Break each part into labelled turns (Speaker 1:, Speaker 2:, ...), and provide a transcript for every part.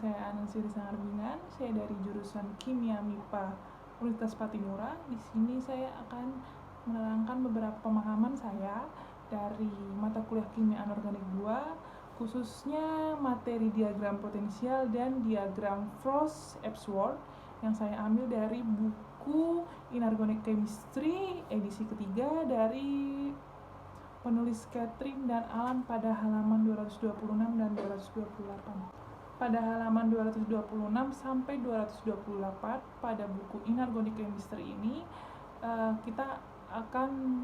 Speaker 1: saya Anasiri Sangarbingan. Saya dari jurusan Kimia MIPA Universitas Patimura. Di sini saya akan menerangkan beberapa pemahaman saya dari mata kuliah Kimia Anorganik 2, khususnya materi diagram potensial dan diagram Frost-Epworth yang saya ambil dari buku Inorganic Chemistry edisi ketiga dari penulis Catherine dan Alan pada halaman 226 dan 228. Pada halaman 226 sampai 228 pada buku Inorganic Chemistry ini kita akan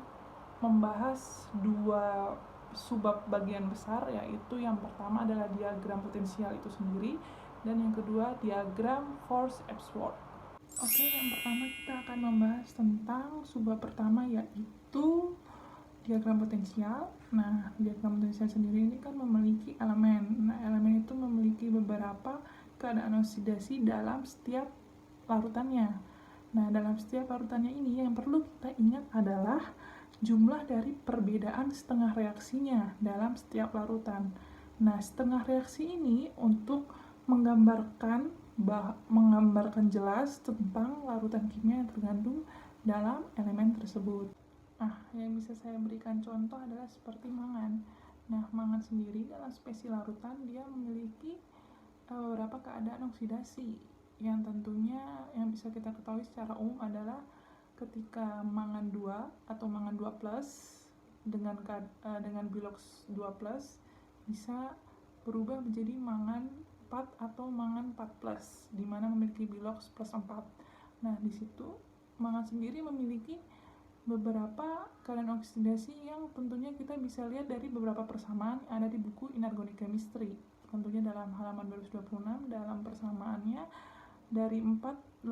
Speaker 1: membahas dua subbab bagian besar, yaitu yang pertama adalah diagram potensial itu sendiri dan yang kedua diagram Frost-Epworth. Oke, yang pertama kita akan membahas tentang subbab pertama, yaitu diagram potensial. Nah, diagram potensial sendiri ini kan memiliki elemen. Nah, elemen itu memiliki beberapa keadaan oksidasi dalam setiap larutannya. Nah, dalam setiap larutannya ini yang perlu kita ingat adalah jumlah dari perbedaan setengah reaksinya dalam setiap larutan. Nah, setengah reaksi ini untuk menggambarkan jelas tentang larutan kimia yang tergandung dalam elemen tersebut. Nah, yang bisa saya berikan contoh adalah seperti mangan. Nah, mangan sendiri dalam spesies larutan dia memiliki beberapa keadaan oksidasi yang tentunya yang bisa kita ketahui secara umum adalah ketika mangan 2 atau mangan 2 plus dengan bilox 2 plus bisa berubah menjadi mangan 4 atau mangan 4 plus, di mana memiliki bilox plus 4. Nah, di situ mangan sendiri memiliki beberapa keadaan oksidasi yang tentunya kita bisa lihat dari beberapa persamaan yang ada di buku Inorganic Chemistry. Tentunya dalam halaman 226 dalam persamaannya dari 8.42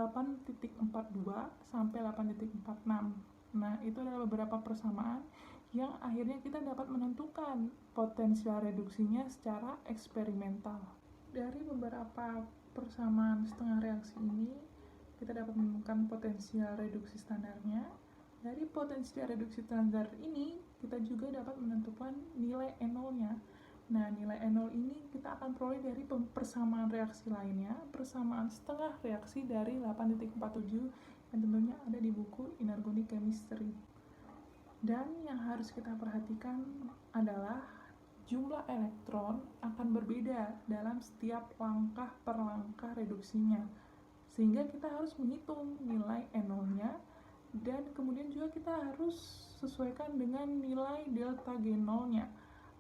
Speaker 1: sampai 8.46. Nah, itu adalah beberapa persamaan yang akhirnya kita dapat menentukan potensial reduksinya secara eksperimental. Dari beberapa persamaan setengah reaksi ini, kita dapat menemukan potensial reduksi standarnya. Dari potensial reduksi standar ini, kita juga dapat menentukan nilai N0-nya. Nah, nilai N0 ini kita akan peroleh dari persamaan reaksi lainnya, persamaan setengah reaksi dari 8.47 yang tentunya ada di buku Inorganic Chemistry. Dan yang harus kita perhatikan adalah jumlah elektron akan berbeda dalam setiap langkah per langkah reduksinya. Sehingga kita harus menghitung nilai N0-nya dan kemudian juga kita harus sesuaikan dengan nilai delta G0-nya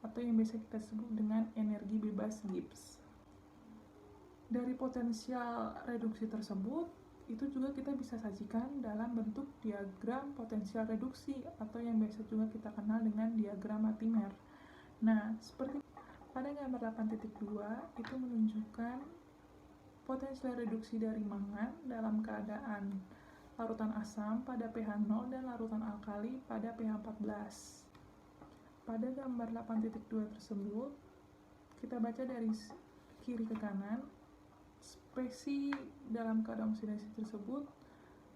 Speaker 1: atau yang biasa kita sebut dengan energi bebas Gibbs. Dari potensial reduksi tersebut, itu juga kita bisa sajikan dalam bentuk diagram potensial reduksi atau yang biasa juga kita kenal dengan diagram Latimer. Nah, seperti pada gambar 8.2 itu menunjukkan potensial reduksi dari mangan dalam keadaan larutan asam pada pH 0 dan larutan alkali pada pH 14. Pada gambar 8.2 tersebut, kita baca dari kiri ke kanan, spesies dalam keadaan oksidasi tersebut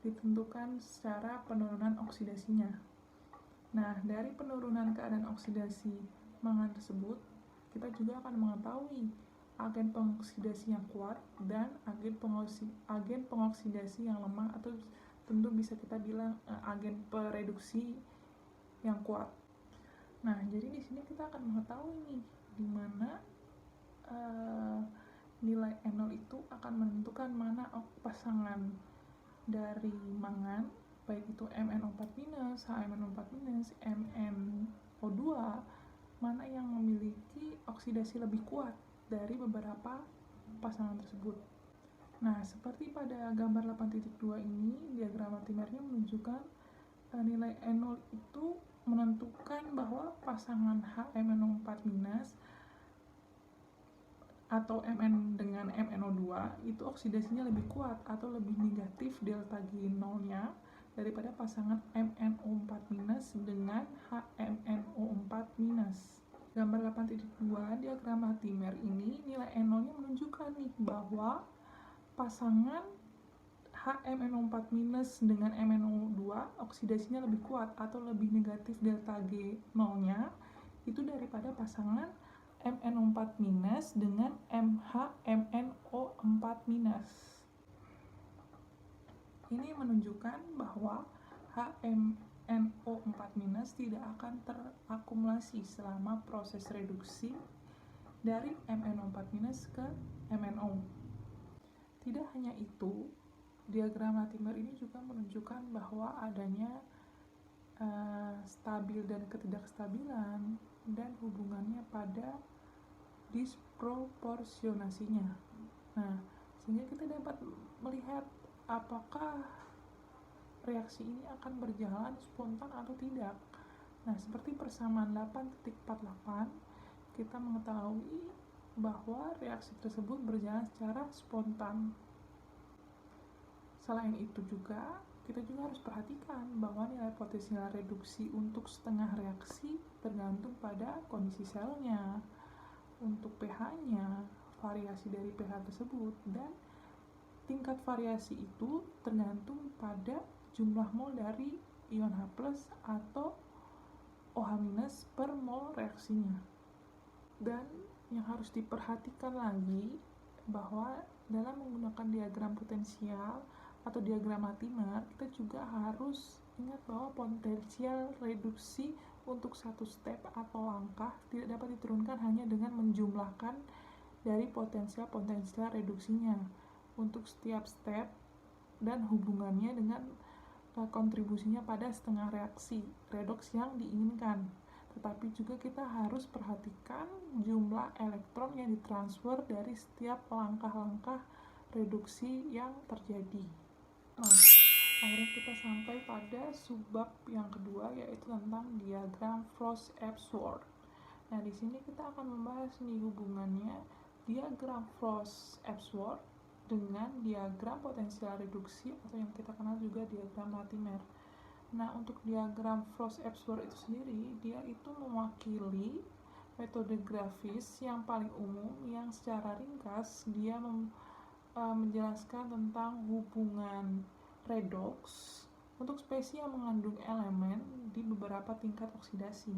Speaker 1: ditentukan secara penurunan oksidasinya. Nah, dari penurunan keadaan oksidasi mangan tersebut, kita juga akan mengetahui agen pengoksidasi yang kuat dan agen pengoksidasi yang lemah, atau tentu bisa kita bilang agen pereduksi yang kuat. Nah, jadi di sini kita akan mengetahui nih di mana nilai N0 itu akan menentukan mana pasangan dari mangan, baik itu MnO4-, HMnO4-, MnO2, mana yang memiliki oksidasi lebih kuat dari beberapa pasangan tersebut. Nah, seperti pada gambar 8.2 ini, diagram Latimernya menunjukkan nilai N0 itu menentukan bahwa pasangan HMnO4- atau Mn dengan MnO2 itu oksidasinya lebih kuat atau lebih negatif delta G0-nya daripada pasangan MnO4- dengan HMnO4-. Gambar 8.2 diagram Latimer ini nilai N0-nya menunjukkan nih bahwa pasangan HMnO4- dengan MnO2 oksidasinya lebih kuat atau lebih negatif delta G0-nya itu daripada pasangan MnO4- dengan MHMnO4-. Ini menunjukkan bahwa HMnO4- tidak akan terakumulasi selama proses reduksi dari MnO4- ke MnO. Tidak hanya itu, diagram Latimer ini juga menunjukkan bahwa adanya stabil dan ketidakstabilan dan hubungannya pada disproporsionasinya. Nah, sehingga kita dapat melihat apakah reaksi ini akan berjalan spontan atau tidak. Nah, seperti persamaan 8.48, kita mengetahui bahwa reaksi tersebut berjalan secara spontan. Selain itu juga, kita juga harus perhatikan bahwa nilai potensial reduksi untuk setengah reaksi tergantung pada kondisi selnya, untuk pH-nya, variasi dari pH tersebut, dan tingkat variasi itu tergantung pada jumlah mol dari ion H+ atau OH- per mol reaksinya. Dan yang harus diperhatikan lagi bahwa dalam menggunakan diagram potensial atau diagram Latimer, kita juga harus ingat bahwa potensial reduksi untuk satu step atau langkah tidak dapat diturunkan hanya dengan menjumlahkan dari potensial reduksinya untuk setiap step dan hubungannya dengan kontribusinya pada setengah reaksi redoks yang diinginkan. Tetapi juga kita harus perhatikan jumlah elektron yang ditransfer dari setiap langkah-langkah reduksi yang terjadi. Nah, akhirnya kita sampai pada subbab yang kedua, yaitu tentang diagram Frost-Epworth. Nah, di sini kita akan membahas nih hubungannya diagram Frost-Epworth dengan diagram potensial reduksi atau yang kita kenal juga diagram Latimer. Nah, untuk diagram Frost-Epworth itu sendiri, dia itu mewakili metode grafis yang paling umum yang secara ringkas dia menjelaskan tentang hubungan redoks untuk spesies yang mengandung elemen di beberapa tingkat oksidasi.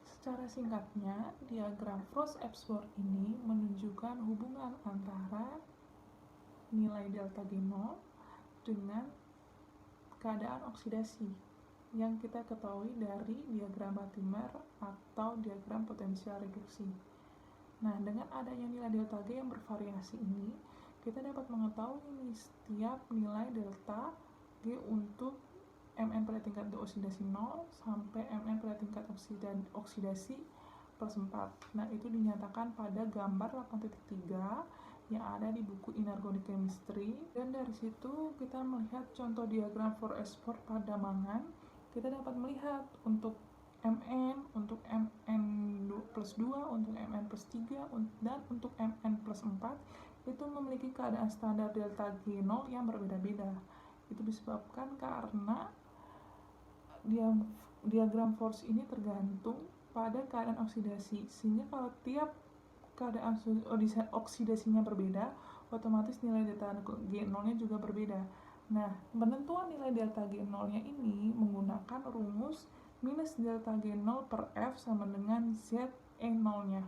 Speaker 1: Secara singkatnya, diagram Frost-Epworth ini menunjukkan hubungan antara nilai delta G0 dengan keadaan oksidasi yang kita ketahui dari diagram Latimer atau diagram potensial reduksi. Nah, dengan adanya nilai delta G yang bervariasi ini, kita dapat mengetahui setiap nilai delta G untuk Mn pada tingkat deoksidasi 0 sampai Mn pada tingkat oksidasi +4. Nah, itu dinyatakan pada gambar 8.3 yang ada di buku Inorganic Chemistry. Dan dari situ kita melihat contoh diagram Frost-Epworth pada mangan. Kita dapat melihat untuk Mn, untuk Mn+2, untuk Mn+3, dan untuk Mn+4 itu memiliki keadaan standar delta G0 yang berbeda-beda. Itu disebabkan karena diagram Frost ini tergantung pada keadaan oksidasi, sehingga kalau tiap keadaan oksidasinya berbeda, otomatis nilai delta G0-nya juga berbeda. Nah, penentuan nilai delta G0-nya ini menggunakan rumus minus delta G0 per F sama dengan ZE0-nya.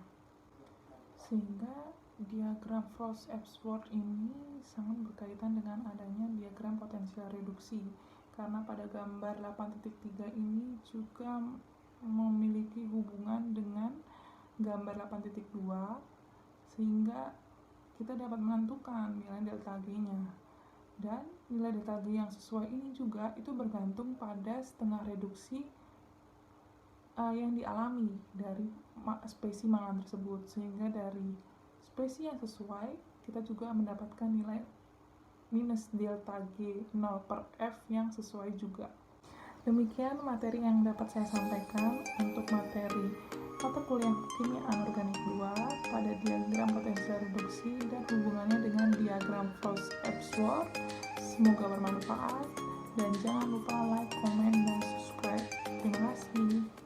Speaker 1: Sehingga diagram Frost-Epworth ini sangat berkaitan dengan adanya diagram potensial reduksi, karena pada gambar 8.3 ini juga memiliki hubungan dengan gambar 8.2, sehingga kita dapat menentukan nilai delta G-nya. Dan nilai delta G yang sesuai ini juga itu bergantung pada setengah reduksi yang dialami dari spesies mangan tersebut, sehingga dari spesies yang sesuai kita juga mendapatkan nilai minus delta G0 per F yang sesuai juga. Demikian materi yang dapat saya sampaikan untuk materi mata kuliah kimia anorganik 2 pada diagram potensial reduksi dan hubungannya dengan diagram Frost-Epworth. Semoga bermanfaat dan jangan lupa like, komen, dan subscribe. Terima kasih.